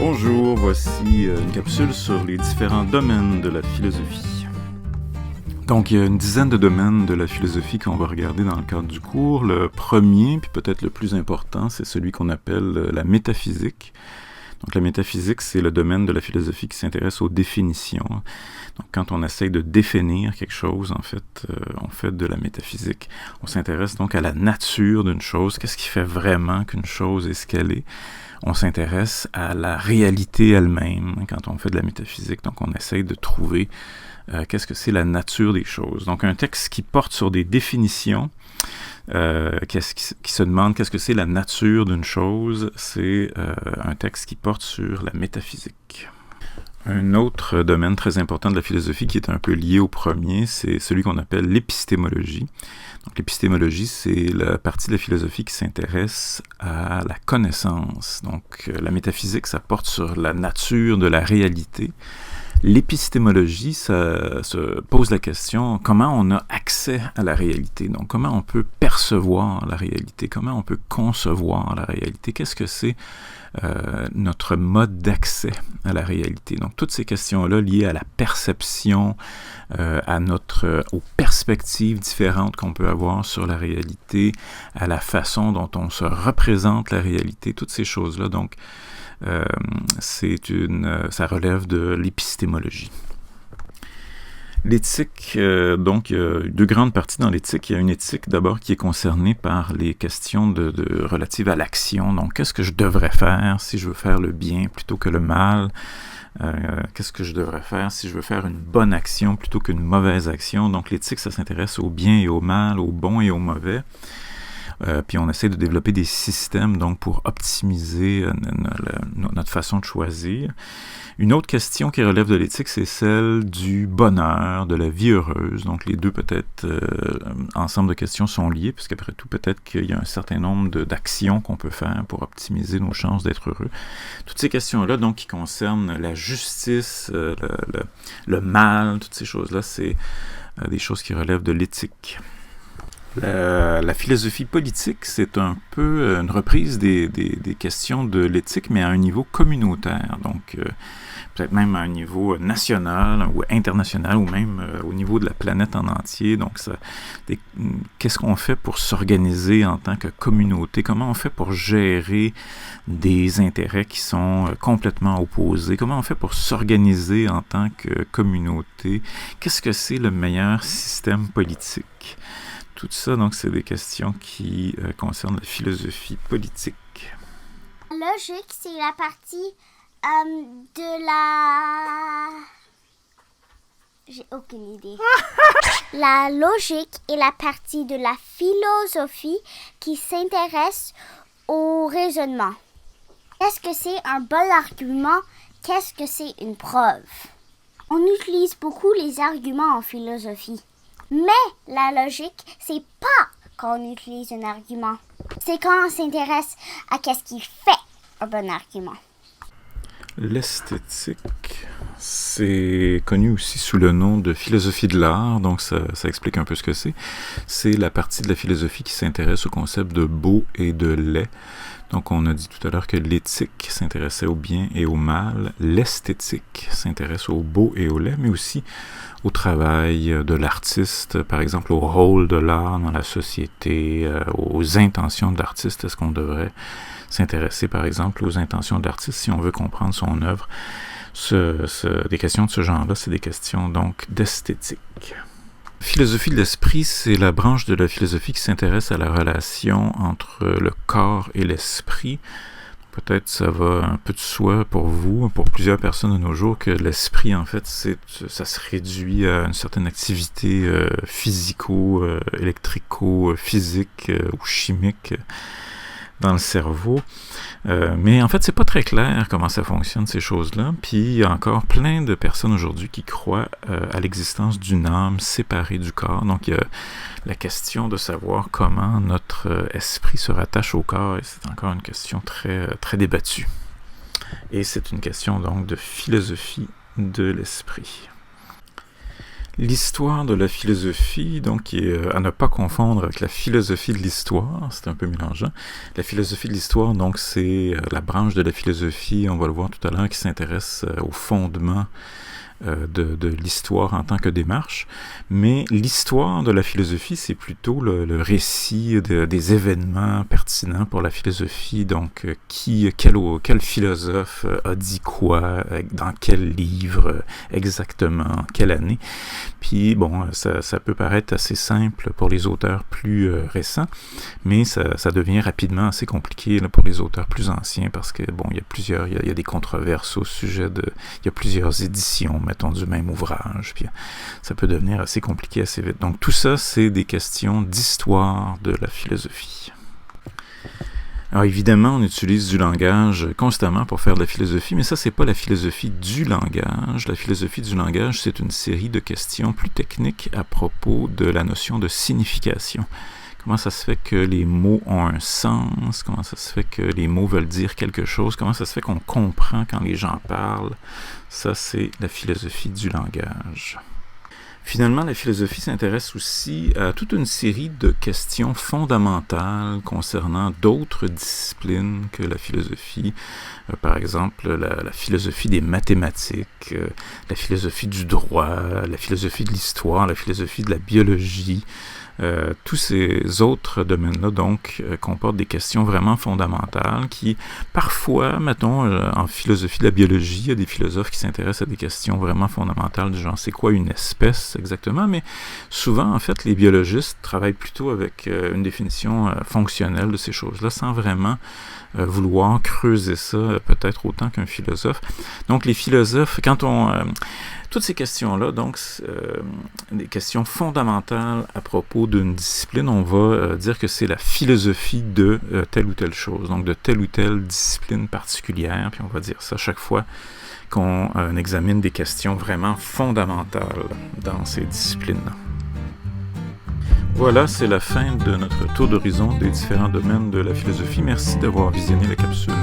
Bonjour, voici une capsule sur les différents domaines de la philosophie. Donc, il y a une dizaine de domaines de la philosophie qu'on va regarder dans le cadre du cours. Le premier, puis peut-être le plus important, c'est celui qu'on appelle la métaphysique. Donc, la métaphysique, c'est le domaine de la philosophie qui s'intéresse aux définitions. Donc, quand on essaye de définir quelque chose, en fait, on fait de la métaphysique. On s'intéresse donc à la nature d'une chose. Qu'est-ce qui fait vraiment qu'une chose est ce qu'elle est? On s'intéresse à la réalité elle-même quand on fait de la métaphysique. Donc, on essaye de trouver qu'est-ce que c'est la nature des choses. Donc, un texte qui porte sur des définitions, qui se demande qu'est-ce que c'est la nature d'une chose, c'est un texte qui porte sur la métaphysique. Un autre domaine très important de la philosophie qui est un peu lié au premier, c'est celui qu'on appelle l'épistémologie. Donc, l'épistémologie, c'est la partie de la philosophie qui s'intéresse à la connaissance. Donc, la métaphysique, ça porte sur la nature de la réalité. L'épistémologie, ça se pose la question comment on a accès à la réalité. Donc, comment on peut percevoir la réalité, comment on peut concevoir la réalité, qu'est-ce que c'est notre mode d'accès à la réalité. Donc, toutes ces questions-là liées à la perception, aux perspectives différentes qu'on peut avoir sur la réalité, à la façon dont on se représente la réalité, toutes ces choses-là, donc, ça relève de l'épistémologie. L'éthique, donc, il y a deux grandes parties dans l'éthique. Il y a une éthique d'abord qui est concernée par les questions relatives à l'action. Donc, qu'est-ce que je devrais faire si je veux faire le bien plutôt que le mal? Qu'est-ce que je devrais faire si je veux faire une bonne action plutôt qu'une mauvaise action? Donc, l'éthique, ça s'intéresse au bien et au mal, au bon et au mauvais. Puis on essaie de développer des systèmes donc pour optimiser notre façon de choisir. Une autre question qui relève de l'éthique, c'est celle du bonheur, de la vie heureuse. Donc les deux peut-être ensemble de questions sont liées, parce qu'après tout, peut-être qu'il y a un certain nombre d'actions qu'on peut faire pour optimiser nos chances d'être heureux. Toutes ces questions-là, donc, qui concernent la justice, le mal, toutes ces choses-là, c'est des choses qui relèvent de l'éthique. La philosophie politique, c'est un peu une reprise des questions de l'éthique, mais à un niveau communautaire, donc peut-être même à un niveau national ou international, ou même au niveau de la planète en entier. Donc, qu'est-ce qu'on fait pour s'organiser en tant que communauté? Comment on fait pour gérer des intérêts qui sont complètement opposés? Comment on fait pour s'organiser en tant que communauté? Qu'est-ce que c'est le meilleur système politique? Tout ça, donc, c'est des questions qui concernent la philosophie politique. La logique, c'est la partie de la... J'ai aucune idée. La logique est la partie de la philosophie qui s'intéresse au raisonnement. Qu'est-ce que c'est un bon argument? Qu'est-ce que c'est une preuve? On utilise beaucoup les arguments en philosophie. Mais la logique, c'est pas quand on utilise un argument. C'est quand on s'intéresse à qu'est-ce qui fait un bon argument. L'esthétique, c'est connu aussi sous le nom de philosophie de l'art, donc ça explique un peu ce que c'est. C'est la partie de la philosophie qui s'intéresse au concept de beau et de laid. Donc, on a dit tout à l'heure que l'éthique s'intéressait au bien et au mal. L'esthétique s'intéresse au beau et au laid, mais aussi au travail de l'artiste, par exemple au rôle de l'art dans la société, aux intentions de l'artiste. Est-ce qu'on devrait s'intéresser, par exemple, aux intentions de l'artiste si on veut comprendre son œuvre? Des questions de ce genre-là, c'est des questions donc d'esthétique. Philosophie de l'esprit, c'est la branche de la philosophie qui s'intéresse à la relation entre le corps et l'esprit. Peut-être ça va un peu de soi pour vous, pour plusieurs personnes de nos jours, que l'esprit, en fait, ça se réduit à une certaine activité électrico-physique ou chimique dans le cerveau. Mais en fait, c'est pas très clair comment ça fonctionne, ces choses-là. Puis il y a encore plein de personnes aujourd'hui qui croient à l'existence d'une âme séparée du corps. Donc il y a la question de savoir comment notre esprit se rattache au corps, et c'est encore une question très, très débattue. Et c'est une question donc de philosophie de l'esprit. L'histoire de la philosophie, donc, qui est à ne pas confondre avec la philosophie de l'histoire, c'est un peu mélangeant. La philosophie de l'histoire, donc, c'est la branche de la philosophie, on va le voir tout à l'heure, qui s'intéresse au fondement de l'histoire en tant que démarche, mais l'histoire de la philosophie, c'est plutôt le récit des événements pertinents pour la philosophie, donc quel philosophe a dit quoi, dans quel livre exactement, quelle année. Puis bon, ça peut paraître assez simple pour les auteurs plus récents, mais ça devient rapidement assez compliqué là, pour les auteurs plus anciens, parce que bon, il y a des controverses au sujet il y a plusieurs éditions, mettons, du même ouvrage, puis ça peut devenir assez compliqué assez vite. Donc tout ça, c'est des questions d'histoire de la philosophie. Alors évidemment, on utilise du langage constamment pour faire de la philosophie, mais ça, c'est pas la philosophie du langage. La philosophie du langage, c'est une série de questions plus techniques à propos de la notion de signification. Comment ça se fait que les mots ont un sens? Comment ça se fait que les mots veulent dire quelque chose? Comment ça se fait qu'on comprend quand les gens parlent? Ça, c'est la philosophie du langage. Finalement, la philosophie s'intéresse aussi à toute une série de questions fondamentales concernant d'autres disciplines que la philosophie. Par exemple, la philosophie des mathématiques, la philosophie du droit, la philosophie de l'histoire, la philosophie de la biologie. Tous ces autres domaines-là, donc, comportent des questions vraiment fondamentales qui, parfois, mettons, en philosophie de la biologie, il y a des philosophes qui s'intéressent à des questions vraiment fondamentales du genre, c'est quoi une espèce exactement? Mais souvent, en fait, les biologistes travaillent plutôt avec une définition fonctionnelle de ces choses-là, sans vraiment vouloir creuser ça peut-être autant qu'un philosophe. Donc, les philosophes, toutes ces questions-là, donc, des questions fondamentales à propos d'une discipline, on va dire que c'est la philosophie de telle ou telle chose, donc de telle ou telle discipline particulière, puis on va dire ça chaque fois qu'on examine des questions vraiment fondamentales dans ces disciplines-là. Voilà, c'est la fin de notre tour d'horizon des différents domaines de la philosophie. Merci d'avoir visionné la capsule.